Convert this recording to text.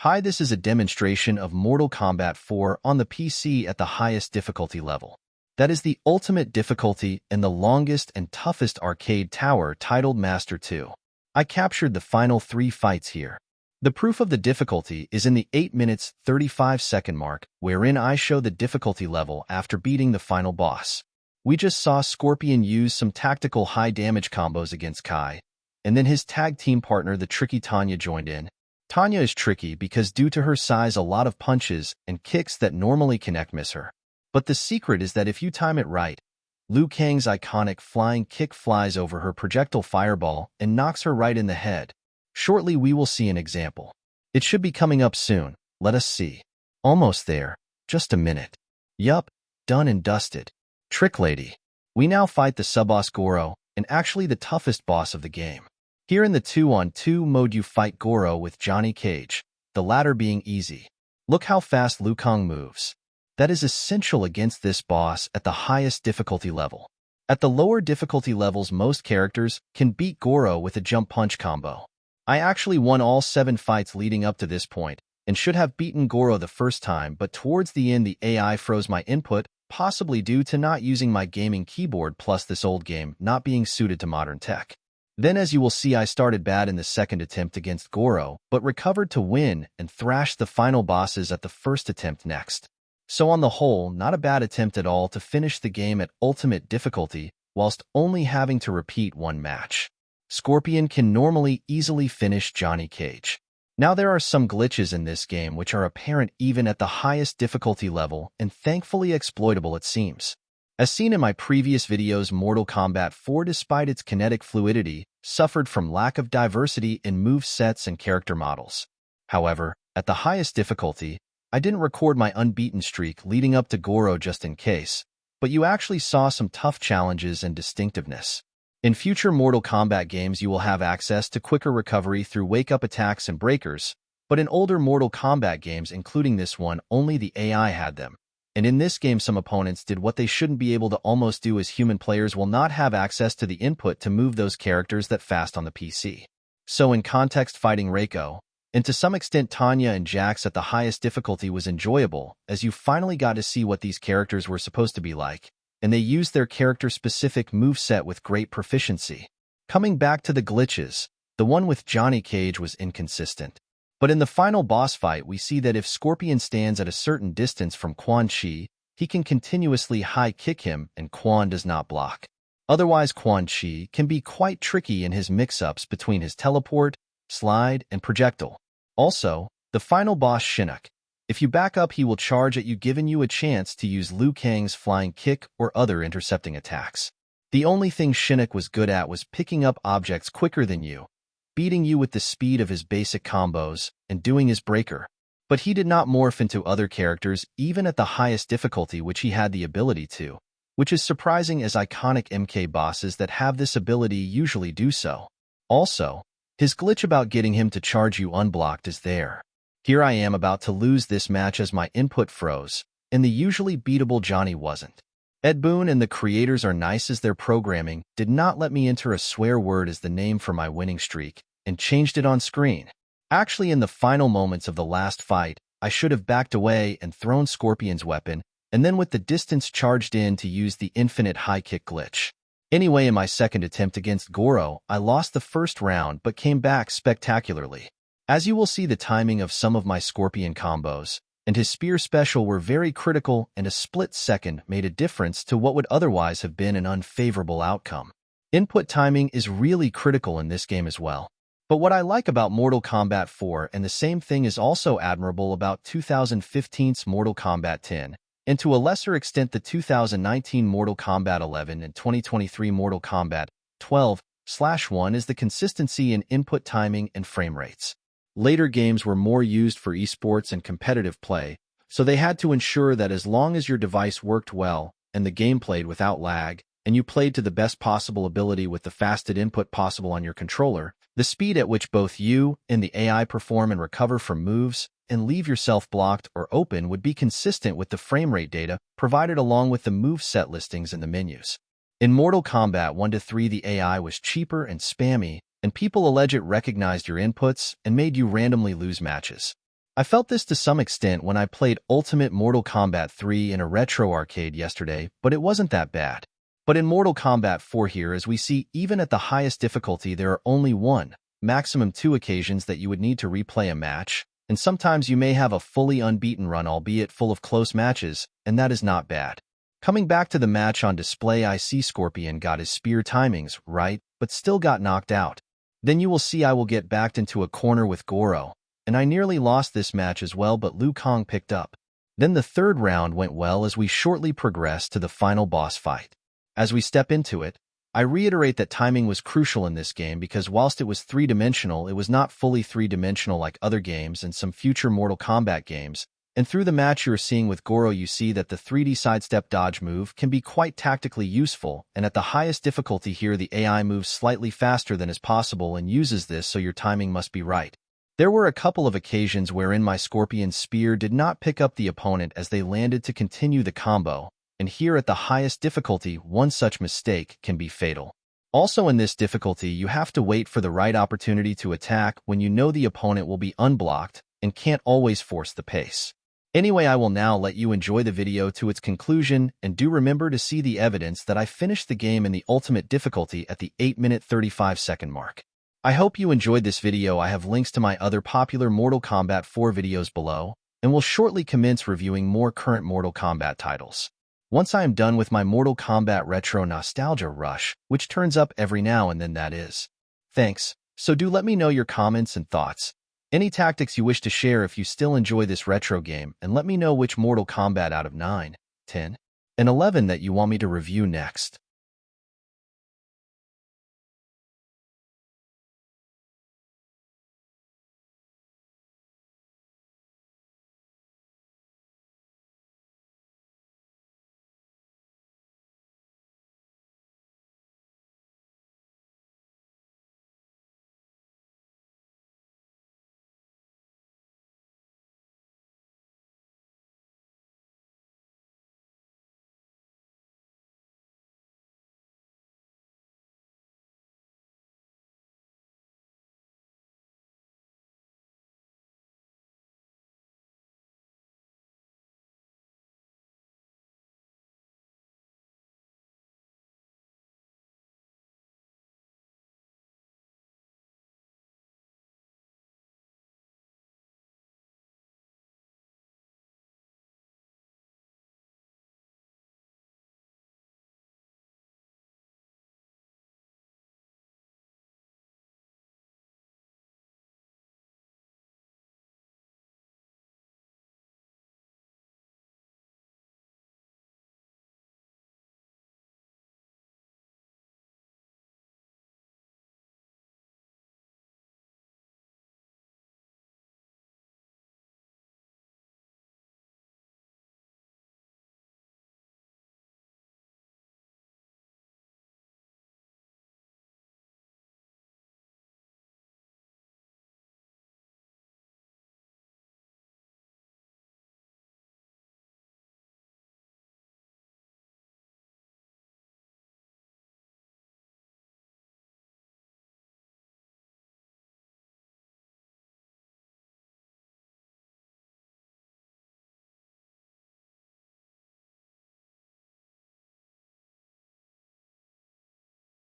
Hi, this is a demonstration of Mortal Kombat 4 on the PC at the highest difficulty level. That is the ultimate difficulty and the longest and toughest arcade tower titled Master 2. I captured the final 3 fights here. The proof of the difficulty is in the 8 minutes 35 second mark, wherein I show the difficulty level after beating the final boss. We just saw Scorpion use some tactical high damage combos against Kai, and then his tag team partner, the tricky Tanya, joined in. Tanya is tricky because due to her size, a lot of punches and kicks that normally connect miss her. But the secret is that if you time it right, Liu Kang's iconic flying kick flies over her projectile fireball and knocks her right in the head. Shortly we will see an example. It should be coming up soon. Let us see. Almost there. Just a minute. Yup, done and dusted. Trick Lady. We now fight the sub-boss Goro, and actually the toughest boss of the game. Here in the 2-on-2 mode you fight Goro with Johny Cage, the latter being easy. Look how fast Liu Kang moves. That is essential against this boss at the highest difficulty level. At the lower difficulty levels, most characters can beat Goro with a jump punch combo. I actually won all 7 fights leading up to this point, and should have beaten Goro the first time, but towards the end the AI froze my input, possibly due to not using my gaming keyboard plus this old game not being suited to modern tech. Then as you will see, I started bad in the second attempt against Goro, but recovered to win and thrashed the final bosses at the first attempt next. So on the whole, not a bad attempt at all to finish the game at ultimate difficulty, whilst only having to repeat 1 match. Scorpion can normally easily finish Johny Cage. Now there are some glitches in this game which are apparent even at the highest difficulty level and thankfully exploitable it seems. As seen in my previous videos, Mortal Kombat 4, despite its kinetic fluidity, suffered from lack of diversity in move sets and character models. However, at the highest difficulty, I didn't record my unbeaten streak leading up to Goro just in case, but you actually saw some tough challenges and distinctiveness. In future Mortal Kombat games you will have access to quicker recovery through wake-up attacks and breakers, but in older Mortal Kombat games, including this one, only the AI had them. And in this game some opponents did what they shouldn't be able to almost do, as human players will not have access to the input to move those characters that fast on the PC. So in context, fighting Reiko, and to some extent Tanya and Jax at the highest difficulty was enjoyable, as you finally got to see what these characters were supposed to be like, and they used their character-specific moveset with great proficiency. Coming back to the glitches, the one with Johny Cage was inconsistent. But in the final boss fight, we see that if Scorpion stands at a certain distance from Quan Chi, he can continuously high kick him and Quan does not block. Otherwise, Quan Chi can be quite tricky in his mix-ups between his teleport, slide, and projectile. Also, the final boss Shinnok. If you back up, he will charge at you, giving you a chance to use Liu Kang's flying kick or other intercepting attacks. The only thing Shinnok was good at was picking up objects quicker than you, beating you with the speed of his basic combos, and doing his breaker. But he did not morph into other characters even at the highest difficulty, which he had the ability to, which is surprising as iconic MK bosses that have this ability usually do so. Also, his glitch about getting him to charge you unblocked is there. Here I am about to lose this match as my input froze, and the usually beatable Johny wasn't. Ed Boon and the creators are nice as their programming did not let me enter a swear word as the name for my winning streak, and changed it on screen. Actually, in the final moments of the last fight, I should have backed away and thrown Scorpion's weapon, and then with the distance charged in to use the infinite high kick glitch. Anyway, in my second attempt against Goro, I lost the first round but came back spectacularly. As you will see, the timing of some of my Scorpion combos and his spear special were very critical, and a split second made a difference to what would otherwise have been an unfavorable outcome. Input timing is really critical in this game as well. But what I like about Mortal Kombat 4, and the same thing is also admirable about 2015's Mortal Kombat 10, and to a lesser extent the 2019 Mortal Kombat 11 and 2023 Mortal Kombat 12/1, is the consistency in input timing and frame rates. Later games were more used for esports and competitive play, so they had to ensure that as long as your device worked well and the game played without lag, and you played to the best possible ability with the fastest input possible on your controller, the speed at which both you and the AI perform and recover from moves and leave yourself blocked or open would be consistent with the frame rate data provided along with the move set listings in the menus. In Mortal Kombat 1-3, the AI was cheaper and spammy, and people allege it recognized your inputs and made you randomly lose matches. I felt this to some extent when I played Ultimate Mortal Kombat 3 in a retro arcade yesterday, but it wasn't that bad. But in Mortal Kombat 4 here, as we see, even at the highest difficulty, there are only one, maximum two occasions that you would need to replay a match, and sometimes you may have a fully unbeaten run, albeit full of close matches, and that is not bad. Coming back to the match on display, I see Scorpion got his spear timings right, but still got knocked out. Then you will see I will get backed into a corner with Goro, and I nearly lost this match as well, but Liu Kang picked up. Then the third round went well as we shortly progressed to the final boss fight. As we step into it, I reiterate that timing was crucial in this game because whilst it was three-dimensional, it was not fully three-dimensional like other games and some future Mortal Kombat games, and through the match you're seeing with Goro you see that the 3D sidestep dodge move can be quite tactically useful, and at the highest difficulty here the AI moves slightly faster than is possible and uses this, so your timing must be right. There were a couple of occasions wherein my Scorpion spear did not pick up the opponent as they landed to continue the combo, and here at the highest difficulty, one such mistake can be fatal. Also in this difficulty, you have to wait for the right opportunity to attack when you know the opponent will be unblocked and can't always force the pace. Anyway, I will now let you enjoy the video to its conclusion, and do remember to see the evidence that I finished the game in the ultimate difficulty at the 8-minute 35-second mark. I hope you enjoyed this video. I have links to my other popular Mortal Kombat 4 videos below, and will shortly commence reviewing more current Mortal Kombat titles. Once I am done with my Mortal Kombat Retro Nostalgia Rush, which turns up every now and then, that is. Thanks, so do let me know your comments and thoughts. Any tactics you wish to share if you still enjoy this retro game, and let me know which Mortal Kombat out of 9, 10, and 11 that you want me to review next.